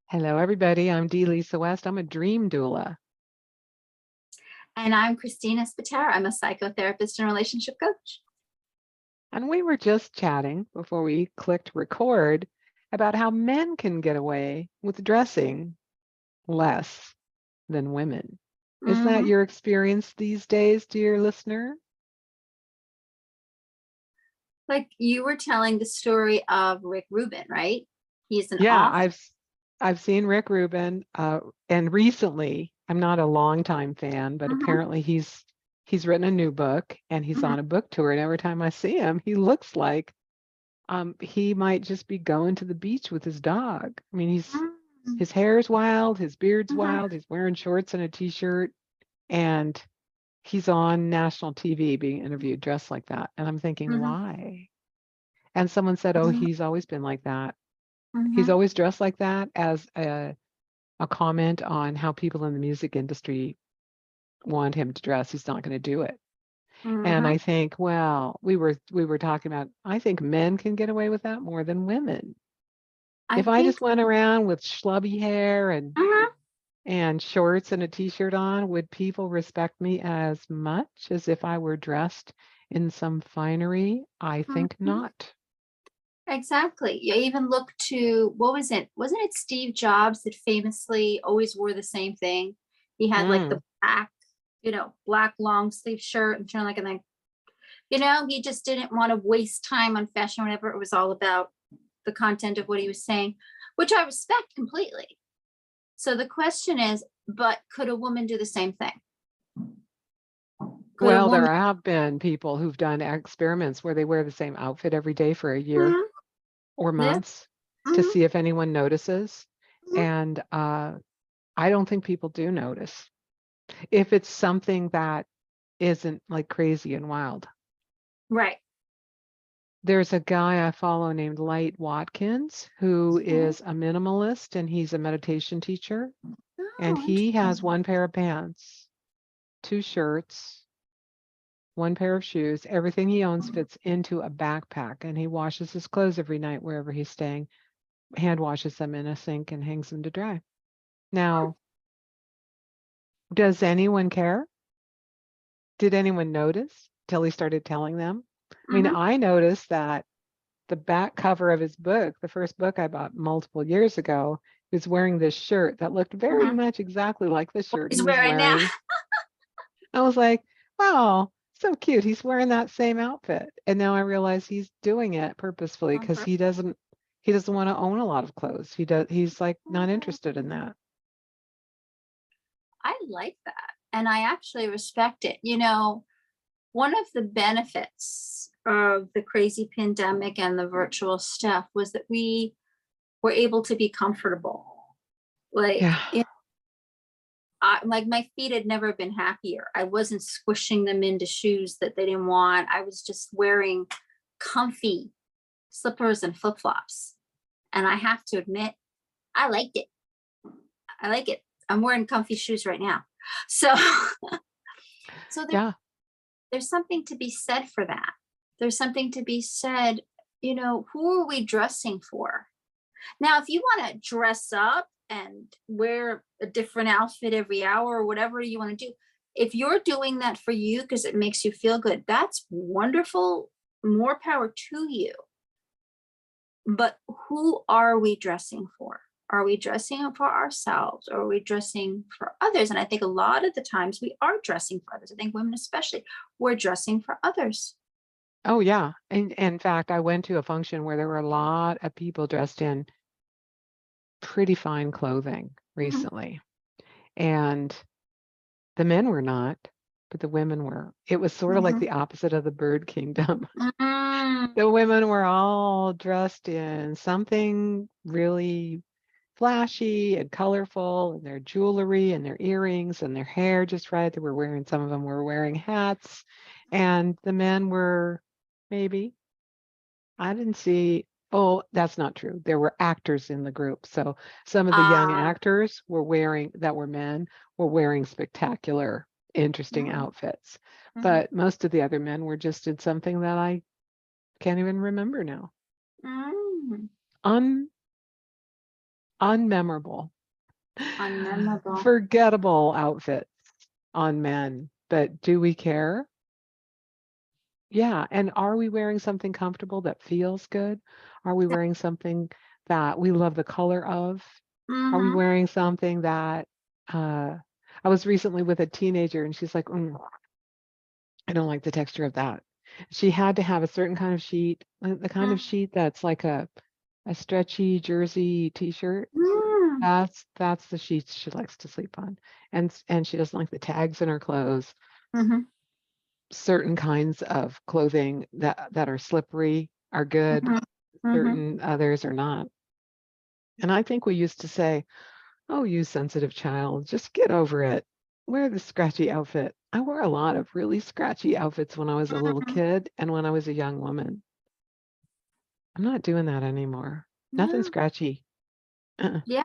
Hello, everybody. I'm Dee Lisa West. I'm a dream doula. And I'm Christina Spatera. I'm a psychotherapist and relationship coach. And we were just chatting before we clicked record about how men can get away with dressing less than women. Is that Mhm. your experience these days, dear listener? Like you were telling the story of Rick Rubin, right? He's an Yeah, author. I've seen Rick Rubin, and recently, I'm not a longtime fan, but Mhm, apparently he's written a new book and he's mhm, on a book tour. And every time I see him, he looks like he might just be going to the beach with his dog. I mean, mhm, his hair's wild, his beard's mhm, wild, he's wearing shorts and a t-shirt, and he's on national TV being interviewed dressed like that. And I'm thinking, mhm, why? And someone said, oh, mhm, he's always been like that. He's mhm, always dressed like that as a comment on how people in the music industry want him to dress. He's not going to do it. And mhm. I think, well, we were talking about, I think men can get away with that more than women. I If I think just went around with schlubby hair mhm, and shorts and a t-shirt on, would people respect me as much as if I were dressed in some finery? I think mhm. not. Exactly. You even look to what was it? Wasn't it Steve Jobs that famously always wore the same thing? He had like Mm, the black long sleeve shirt and turn like and then he just didn't want to waste time on fashion or whatever. It was all about the content of what he was saying, which I respect completely. So the question is, but could a woman do the same thing? Could a well, there woman? have been people who've done experiments where they wear the same outfit every day for a year Mhm, or yeah. months to Mhm, see if anyone notices. mhm. And I don't think people do notice if it's something that isn't like crazy and wild. Right. There's a guy I follow named Light Watkins who Mhm. is a minimalist and he's a meditation teacher. And Oh, he has interesting. one pair of pants, two shirts, one pair of shoes. Everything he owns fits into a backpack. And he washes his clothes every night wherever he's staying, hand washes them in a sink and hangs them to dry. Now, does anyone care? Did anyone notice till he started telling them? I mean, Mhm. I noticed that the back cover of his book, the first book I bought multiple years ago, he was wearing this shirt that looked very Mhm. much exactly like the What shirt he's he was wearing now. wearing. I was like, wow, so cute. He's wearing that same outfit. And now I realize he's doing it purposefully On because purpose. he doesn't want to own a lot of clothes. He's like not interested in that. I like that, and I actually respect it. One of the benefits of the crazy pandemic and the virtual stuff was that we were able to be comfortable. Like, Yeah. like my feet had never been happier. I wasn't squishing them into shoes that they didn't want. I was just wearing comfy slippers and flip flops. And I have to admit, I liked it. I like it. I'm wearing comfy shoes right now. So, so Yeah. there's something to be said for that. There's something to be said, who are we dressing for? Now, if you want to dress up and wear a different outfit every hour or whatever you want to do, if you're doing that for you because it makes you feel good, that's wonderful. More power to you. But who are we dressing for? Are we dressing for ourselves or are we dressing for others? And I think a lot of the times we are dressing for others. I think women, especially, we're dressing for others. Oh yeah. And in fact, I went to a function where there were a lot of people dressed in pretty fine clothing Mhm. recently. And the men were not, but the women were. It was sort of like Mhm. the opposite of the bird kingdom. Mm. The women were all dressed in something really flashy and colorful, and their jewelry and their earrings and their hair just right. They were wearing, some of them were wearing hats, and the men were maybe, I didn't see, oh, that's not true. There were actors in the group. So some of the young Ah. actors were wearing, that were men, were wearing spectacular, interesting Mhm. outfits. Mhm. But most of the other men were just in something that I can't even remember now. Mm. unmemorable, Unmemorable. forgettable outfits on men. But do we care? Yeah. And are we wearing something comfortable that feels good? Are we wearing something that we love the color of? Are we Mm-hmm. wearing something that I was recently with a teenager and she's like, I don't like the texture of that. She had to have a certain kind of sheet, the kind of sheet that's like a stretchy jersey t-shirt. Mm-hmm. That's the sheets she likes to sleep on. And she doesn't like the tags in her clothes. Mm-hmm. Certain kinds of clothing that are slippery are good, Mm-hmm. certain others are not. And I think we used to say, "Oh, you sensitive child, just get over it. Wear the scratchy outfit." I wore a lot of really scratchy outfits when I was a little Mm-hmm. kid and when I was a young woman. I'm not doing that anymore. Nothing No. scratchy. Uh-uh. Yeah,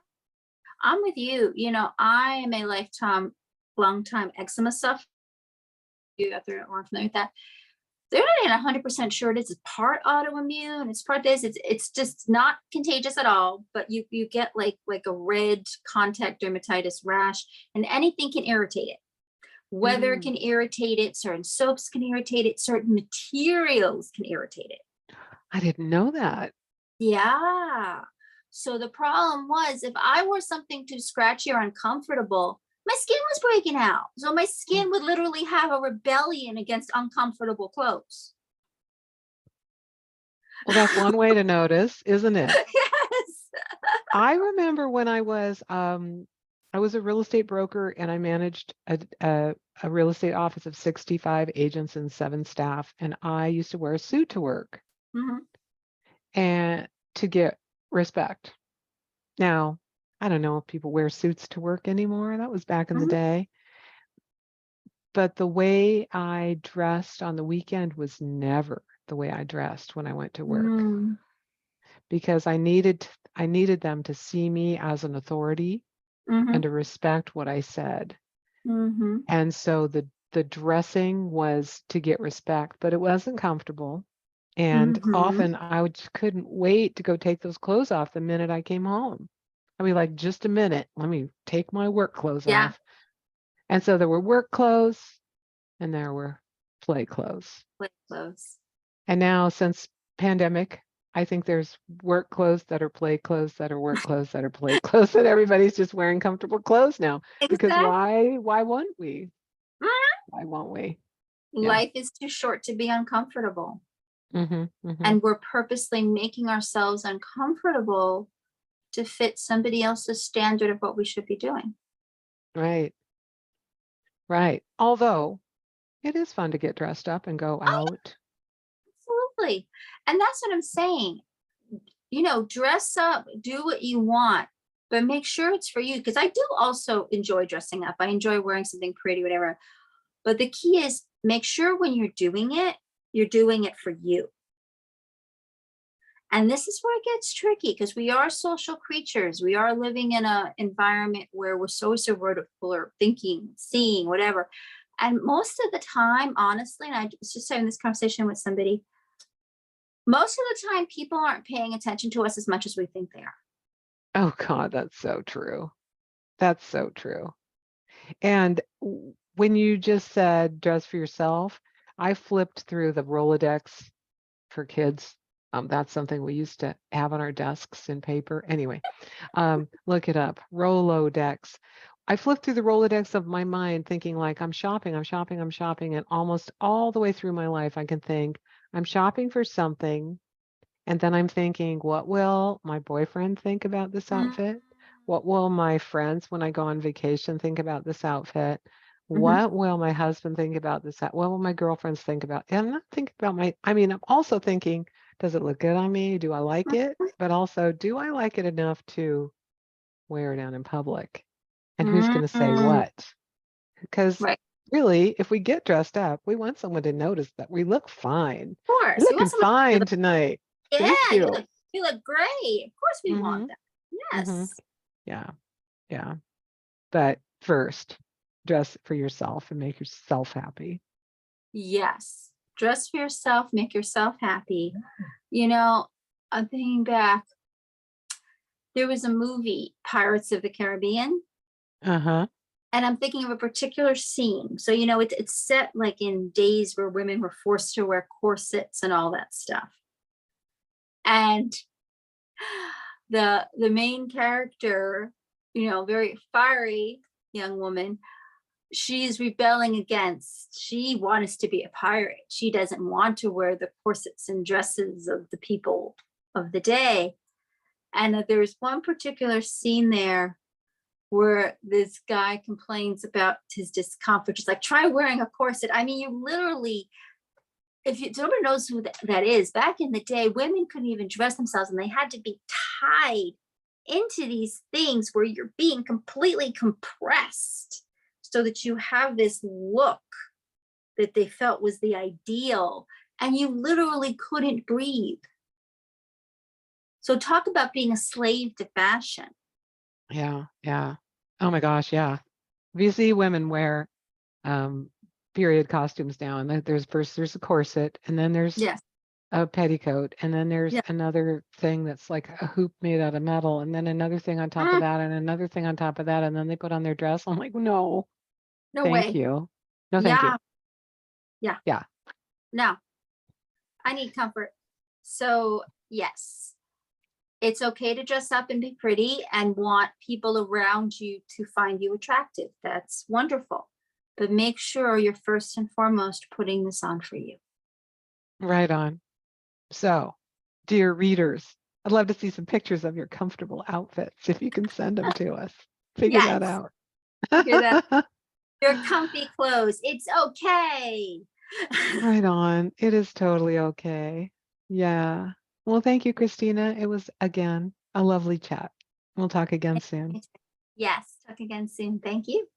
I'm with you. I am a long time eczema sufferer. You out there aren't familiar with that. They're not even 100% sure it is. It's part autoimmune. It's part this. It's just not contagious at all. But you get like a red contact dermatitis rash, and anything can irritate it. Weather Mm, can irritate it. Certain soaps can irritate it. Certain materials can irritate it. I didn't know that. Yeah. So the problem was if I wore something too scratchy or uncomfortable, my skin was breaking out. So my Mm. skin would literally have a rebellion against uncomfortable clothes. Well, that's one way to notice, isn't it? Yes. I remember when I was a real estate broker and I managed a real estate office of 65 agents and 7 staff, and I used to wear a suit to work Mhm. and to get respect. Now, I don't know if people wear suits to work anymore. That was back in the Mhm. day. But the way I dressed on the weekend was never the way I dressed when I went to work Mm. because I needed them to see me as an authority and Mhm. to respect what I said. Mhm. And so the dressing was to get respect, but it wasn't comfortable. And Mhm. often I couldn't wait to go take those clothes off the minute I came home. I'd be like, just a minute, let me take my work clothes Yeah. off. And so there were work clothes and there were play clothes. Play clothes. And now since pandemic, I think there's work clothes that are play clothes that are work clothes that are play clothes and everybody's just wearing comfortable clothes now because Exactly. why won't we? Mhm. Why won't we? Yeah. Life is too short to be uncomfortable. Mhm. Mhm. And we're purposely making ourselves uncomfortable to fit somebody else's standard of what we should be doing. Right. Right. Although it is fun to get dressed up and go Oh, out. absolutely. And that's what I'm saying. Dress up, do what you want, but make sure it's for you. Because I do also enjoy dressing up. I enjoy wearing something pretty, whatever. But the key is make sure when you're doing it for you. And this is where it gets tricky because we are social creatures. We are living in an environment where we're so vertical or thinking, seeing, whatever. And most of the time, honestly, and I was just having this conversation with somebody, most of the time people aren't paying attention to us as much as we think they are. Oh God, that's so true. That's so true. And when you just said dress for yourself, I flipped through the Rolodex for kids. That's something we used to have on our desks in paper. Anyway, look it up. Rolodex. I flipped through the Rolodex of my mind thinking like I'm shopping, I'm shopping, I'm shopping. And almost all the way through my life, I can think I'm shopping for something. And then I'm thinking, what will my boyfriend think about this outfit? What will my friends when I go on vacation think about this outfit? Mm-hmm. What will my husband think about this? What will my girlfriends think about? And I'm not thinking about I mean, I'm also thinking, does it look good on me? Do I like it? But also, do I like it enough to wear it out in public? And who's going to say Mm-hmm. what? Because Right. really, if we get dressed up, we want someone to notice that we look fine. Of You're course. We want looking someone to fine look, tonight. Thank yeah, you. you look great. Of course we want Hmm. that. Hmm. Yes. Yeah, yeah. But first, dress for yourself and make yourself happy. Yes. Dress for yourself, make yourself happy. I'm thinking back. there was a movie, Pirates of the Caribbean, Uh-huh. and I'm thinking of a particular scene. So, you know, it's set like in days where women were forced to wear corsets and all that stuff. And the main character, you know, very fiery young woman, she's rebelling against, she wants to be a pirate. She doesn't want to wear the corsets and dresses of the people of the day. And there's one particular scene there where this guy complains about his discomfort. He's like, try wearing a corset. I mean, you literally, if you nobody knows who that is, back in the day, women couldn't even dress themselves and they had to be tied into these things where you're being completely compressed so that you have this look that they felt was the ideal, and you literally couldn't breathe. So talk about being a slave to fashion. Yeah, yeah. Oh my gosh, yeah. If you see women wear period costumes now, and there's a corset, and then there's Yes. a petticoat, and then there's Yeah. another thing that's like a hoop made out of metal, and then another thing on top of Mm, that, and another thing on top of that, and then they put on their dress. I'm like, no, no thank way. you. No, thank you. Yeah. Yeah. Yeah. No, I need comfort. So yes, it's okay to dress up and be pretty and want people around you to find you attractive. That's wonderful. But make sure you're first and foremost putting this on for you. Right on. So, dear readers, I'd love to see some pictures of your comfortable outfits if you can send them to us. Figure that Yes, out. figure that your comfy clothes. It's okay. Right on. It is totally okay. Yeah. Well, thank you, Christina. It was, again, a lovely chat. We'll talk again soon. Yes, talk again soon. Thank you.